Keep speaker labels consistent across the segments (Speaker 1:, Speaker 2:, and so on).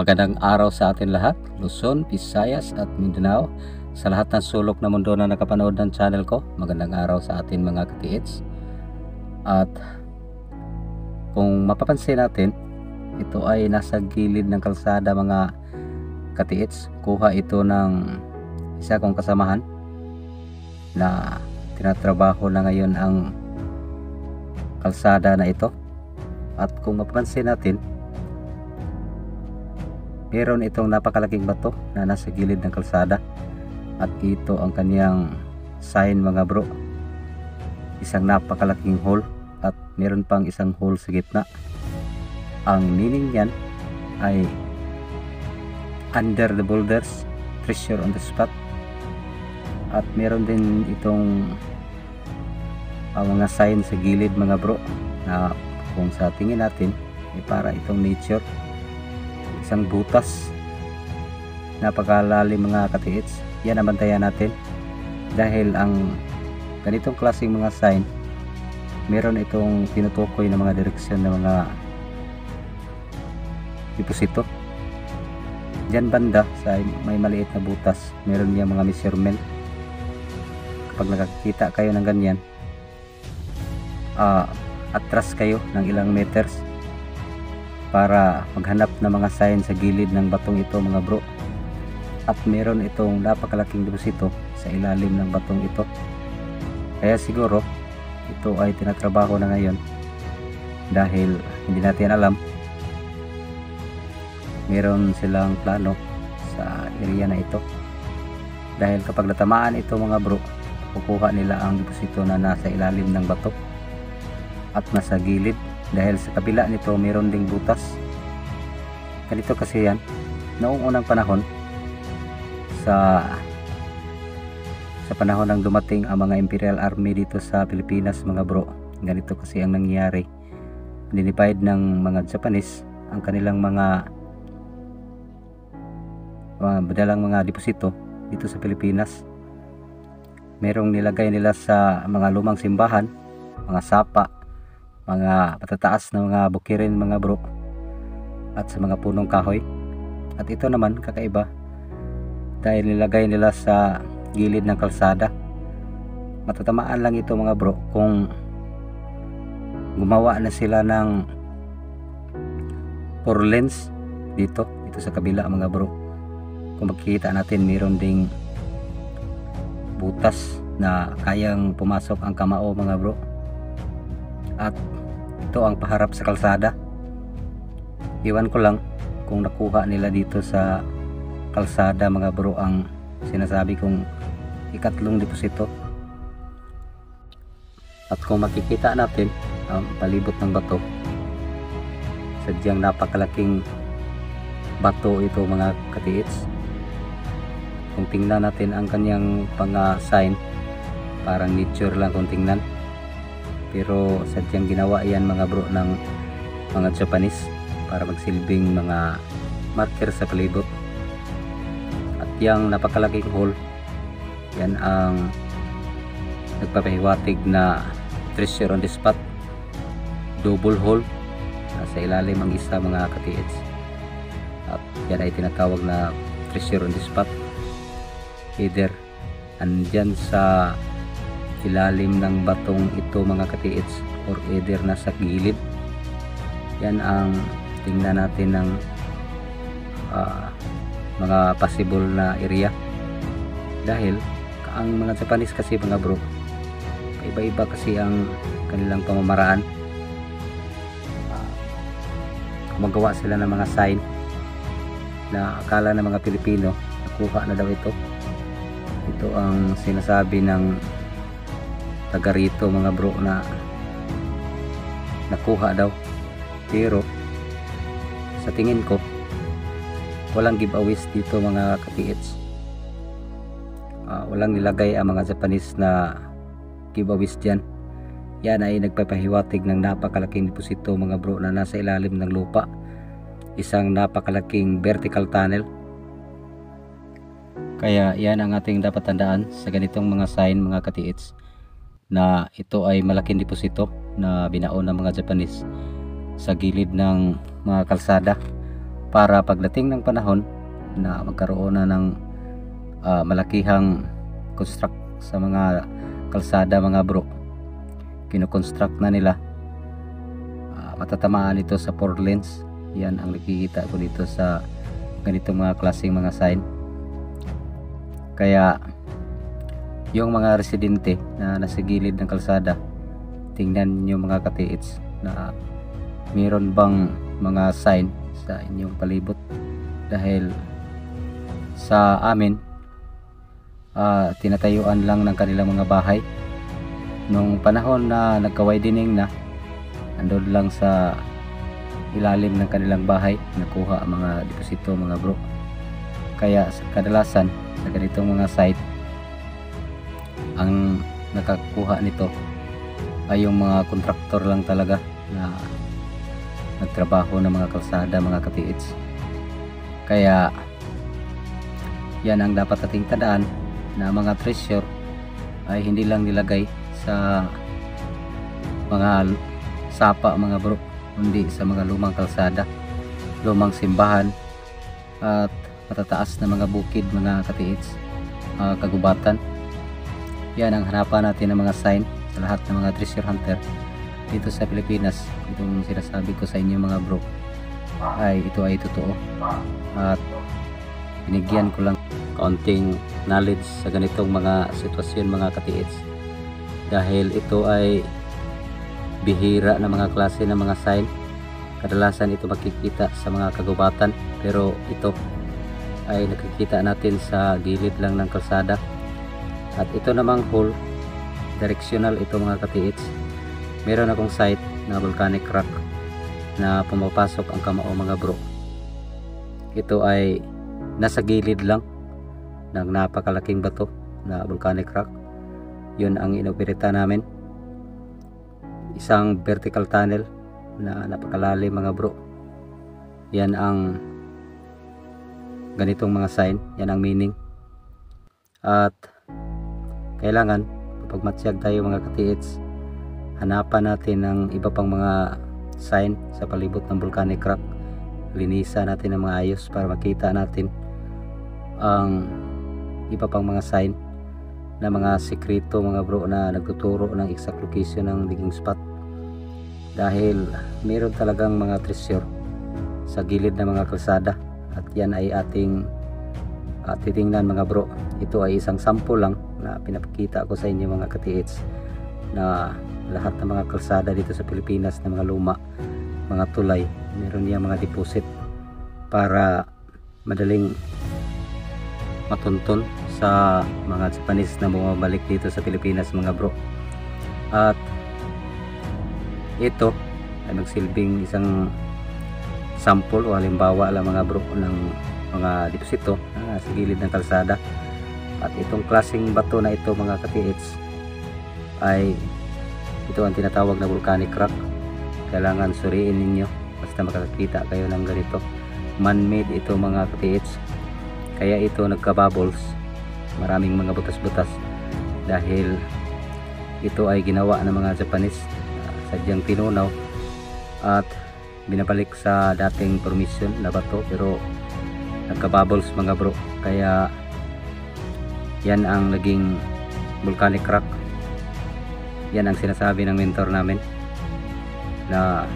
Speaker 1: Magandang araw sa atin lahat, Luzon, Visayas at Mindanao. Sa lahat ng sulok na mundo na nakapanood ng channel ko, magandang araw sa atin mga katiits. At kung mapapansin natin, ito ay nasa gilid ng kalsada mga katiits. Kuha ito ng isa kong kasamahan na tinatrabaho na ngayon ang kalsada na ito. At kung mapapansin natin, meron itong napakalaking bato na nasa gilid ng kalsada at ito ang kanyang sign mga bro. Isang napakalaking hole at meron pang isang hole sa gitna. Ang meaning niyan ay under the boulders, treasure on the spot. At meron din itong mga sign sa gilid mga bro na kung sa tingin natin ay para itong nature. Isang butas, napakalalim mga katiits. Yan ang bantayan natin dahil ang ganitong klaseng mga sign meron itong tinutukoy na mga direksyon ng mga deposito. Diyan banda sa may maliit na butas meron niya mga measurement. Kapag nakakita kayo ng ganyan, atras kayo ng ilang meters para maghanap ng mga sign sa gilid ng batong ito mga bro. At meron itong napakalaking deposito sa ilalim ng batong ito. Kaya siguro ito ay tinatrabaho na ngayon dahil hindi natin alam. Meron silang plano sa area na ito. Dahil kapag natamaan ito mga bro, kukuha nila ang deposito na nasa ilalim ng bato at nasa gilid. Dahil sa kabila nito mayroon ding butas. Ganito kasi yan noong unang panahon, sa panahon ng dumating ang mga Imperial Army dito sa Pilipinas mga bro. Ganito kasi ang nangyari. Dinified ng mga Japanese ang kanilang mga badalang mga deposito dito sa Pilipinas. Merong nilagay nila sa mga lumang simbahan, mga sapa, mga patataas na mga bukirin mga bro, at sa mga punong kahoy. At ito naman kakaiba dahil nilagay nila sa gilid ng kalsada. Matatamaan lang ito mga bro kung gumawa na sila ng 4 lanes dito sa kabila mga bro. Kung makikita natin meron ding butas na kayang pumasok ang kamao mga bro. At ito ang paharap sa kalsada. Iwan ko lang kung nakuha nila dito sa kalsada mga bro ang sinasabi kong ikatlong deposito. At kung makikita natin ang palibot ng bato, sadyang napakalaking bato ito mga katiits. Kung tingnan natin ang kanyang sign, parang nature lang kung tingnan. Pero sadyang ginawa yan mga bro ng mga Japanese para magsilbing mga marker sa palibot. At yung napakalaking hole, yan ang nagpapahiwatig na treasure on the spot. Double hole, nasa ilalim ang isa mga katiits. At yan ay tinatawag na treasure on the spot. Either andyan sa ilalim ng batong ito mga katiits or either nasa gilid. Yan ang tingnan natin ng mga possible na area. Dahil ang mga Japanese kasi mga bro, iba-iba kasi ang kanilang pamamaraan. Gumagawa sila ng mga sign na akala ng mga Pilipino nakuha na daw ito. Ito ang sinasabi ng taga rito mga bro na nakuha daw. Pero sa tingin ko walang giveaways dito mga katiits. Walang nilagay ang mga Japanese na giveaways dyan. Yan ay nagpapahiwatig ng napakalaking deposito mga bro na nasa ilalim ng lupa. Isang napakalaking vertical tunnel. Kaya yan ang ating dapat tandaan sa ganitong mga sign mga katiits, na ito ay malaking deposito na binaon ng mga Japanese sa gilid ng mga kalsada para pagdating ng panahon na magkaroon na ng malakihang construct sa mga kalsada mga bro, kinoconstruct na nila, matatamaan ito sa 4 lanes. Yan ang nakikita ko dito sa ganitong mga klaseng mga sign. Kaya yung mga residente na nasa gilid ng kalsada, tingnan nyo mga katiits na mayroon bang mga sign sa inyong palibot. Dahil sa amin, tinatayuan lang ng kanilang mga bahay. Nung panahon na nagka-widening na, andun lang sa ilalim ng kanilang bahay nakuha ang mga deposito mga bro. Kaya sa kadalasan sa ganitong mga site, ang nakakuha nito ay yung mga kontraktor lang talaga na nagtrabaho ng mga kalsada mga katiits. Kaya yan ang dapat ating tandaan, na mga treasure ay hindi lang nilagay sa mga sapa mga bro, kundi sa mga lumang kalsada, lumang simbahan at matataas na mga bukid mga katiits, kagubatan. Yan ang hanapan natin ng mga sign sa lahat ng mga treasure hunter dito sa Pilipinas. Itong sinasabi ko sa inyo mga bro ito ay totoo, at binigyan ko lang kaunting knowledge sa ganitong mga sitwasyon mga katiits, dahil ito ay bihira na mga klase ng mga sign. Kadalasan ito makikita sa mga kagubatan, pero ito ay nakikita natin sa gilid lang ng kalsada. At ito namang hole, directional ito mga katiits. Meron akong site na volcanic rock na pumapasok ang kamao mga bro. Ito ay nasa gilid lang ng napakalaking bato na volcanic rock. Yun ang inoperita namin, isang vertical tunnel na napakalalim mga bro. Yan ang ganitong mga sign, yan ang meaning. At kailangan kapag matsyag tayo mga katiits, hanapan natin ng iba pang mga sign sa palibot ng volcanic rock. Linisan natin ng maayos para makita natin ang iba pang mga sign na mga sekreto mga bro, na nagtuturo ng exact location ng digging spot. Dahil meron talagang mga treasure sa gilid ng mga kalsada, at yan ay ating titingnan mga bro. Ito ay isang sample lang na pinapakita ko sa inyo mga katiits, na lahat ng mga kalsada dito sa Pilipinas na mga luma, mga tulay, meron niya mga deposit para madaling matuntun sa mga Japanese na bumabalik dito sa Pilipinas mga bro. At ito ay magsilbing isang sample o halimbawa lang mga bro ng mga deposito sa gilid ng kalsada. At itong klaseng bato na ito mga katiits ay ito ang tinatawag na volcanic rock. Kailangan suriin ninyo basta makakita kayo ng ganito. Man-made ito mga katiits, kaya ito nagka-bubbles, maraming mga butas-butas, dahil ito ay ginawa ng mga Japanese, sadyang tinunaw at binabalik sa dating permission na bato, pero nagka-bubbles mga bro. Kaya yan ang naging volcanic rock. Yan ang sinasabi ng mentor namin, na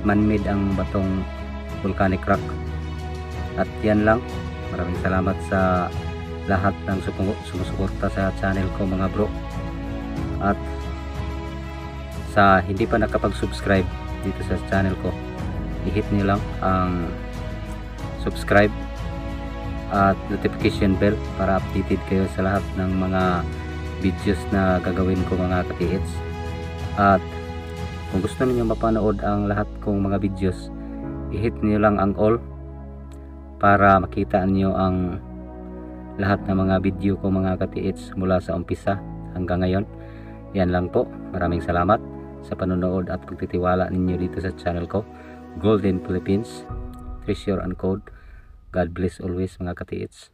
Speaker 1: man-made ang batong volcanic rock. At yan lang, maraming salamat sa lahat ng sumusuporta sa channel ko mga bro. At sa hindi pa nakapag-subscribe dito sa channel ko, i-hit niyo lang ang subscribe at notification bell para updated kayo sa lahat ng mga videos na gagawin ko mga katiits. At kung gusto niyo mapanood ang lahat kong mga videos, i-hit niyo lang ang all para makita niyo ang lahat ng mga video ko mga katiits mula sa umpisa hanggang ngayon. Yan lang po, maraming salamat sa panonood at pagtitiwala ninyo dito sa channel ko, Golden Philippines Treasure Uncode. God bless always mga katiits.